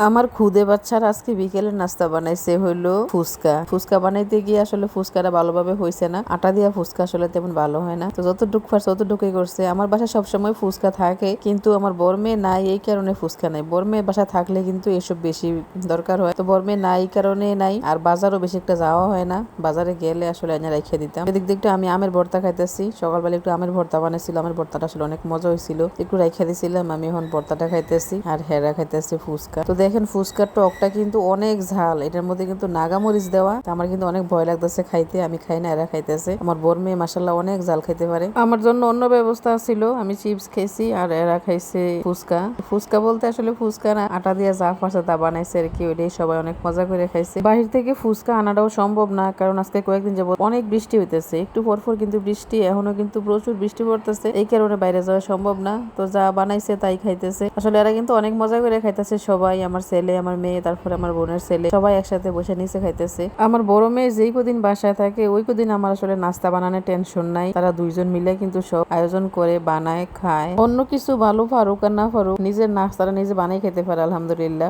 আমার খুদে বাচ্চার আজকে বিকেলের নাস্তা বানাইছে হইলো ফুচকা। ফুচকা বানাইতে গিয়ে আসলে ফুচকাটা ভালোভাবে হয়েছে না। আটা দিয়া ফুচকা আসলে তেমন ভালো হয় না। তো যতটুক পারছে ততটুকুই করছে। আমার বাসায় সবসময় ফুচকা থাকে, কিন্তু আমার বড় মেয়ে নাই, এই কারণে ফুচকা নাই। বড় মেয়ে বাসা থাকলে কিন্তু এসব বেশি দরকার হয়। তো বড় মেয়ে নাই, এই কারণে নাই। আর বাজারও বেশি একটা যাওয়া হয় না। বাজারে গেলে আসলে এনে রেখে দিতাম। এদিক দিয়ে একটু আমি আমের ভর্তা খাইতেছি। সকালবেলা একটু আমের ভর্তা বানাইছিল। আমের ভর্তাটা আসলে অনেক মজা হয়েছিল। একটু রেখে দিছিলাম। আমি এখন ভর্তাটা খাইতেছি আর হেরা খাইতেছি ফুচকা। তো দেখেন ফুচকার টকটা কিন্তু অনেক ঝাল, এটার মধ্যে কিন্তু নাগামরিচ দেওয়া। আমার কিন্তু অনেক ভয় লাগতেছে খাইতে, আমি খাই না, এরা খাইতেছে। আমার বড় মেয়ে মাসাল্লাহ অনেক ঝাল খাইতে পারে। আমার জন্য অন্য ব্যবস্থা ছিল, আমি চিপস খাইছি আর এরা খাইছে ফুচকা। ফুচকা বলতে আসলে ফুচকা না, আটা দিয়ে যা ফাঁসা তা বানাইছে আর কি, ওইটাই সবাই অনেক মজা করে খাইছে। বাহির থেকে ফুচকা আনাটাও সম্ভব না, কারণ আজকে কয়েকদিন যাবত অনেক বৃষ্টি হইতেছে, একটু পরপর কিন্তু বৃষ্টি, এখনো কিন্তু প্রচুর বৃষ্টি পড়তেছে, এই কারণে বাইরে যাওয়া সম্ভব না। তো যা বানাইছে তাই খাইতেছে। আসলে এরা কিন্তু অনেক মজা করে খাইতেছে সবাই, আমার ছেলে, আমার মেয়ে, তারপরে আমার বোনের ছেলে, সবাই একসাথে বসে নিচে খাইতেছে। আমার বড় মেয়ে যেই কদিন বাসায় থাকে ওই কদিন আমার আসলে নাস্তা বানানোর টেনশন নাই। তারা দুইজন মিলে কিন্তু সব আয়োজন করে বানায় খায়। অন্য কিছু ভালো পারুক আর না পারুক, নিজের নাস্তাটা নিজে বানাই খেতে পারে আলহামদুলিল্লাহ।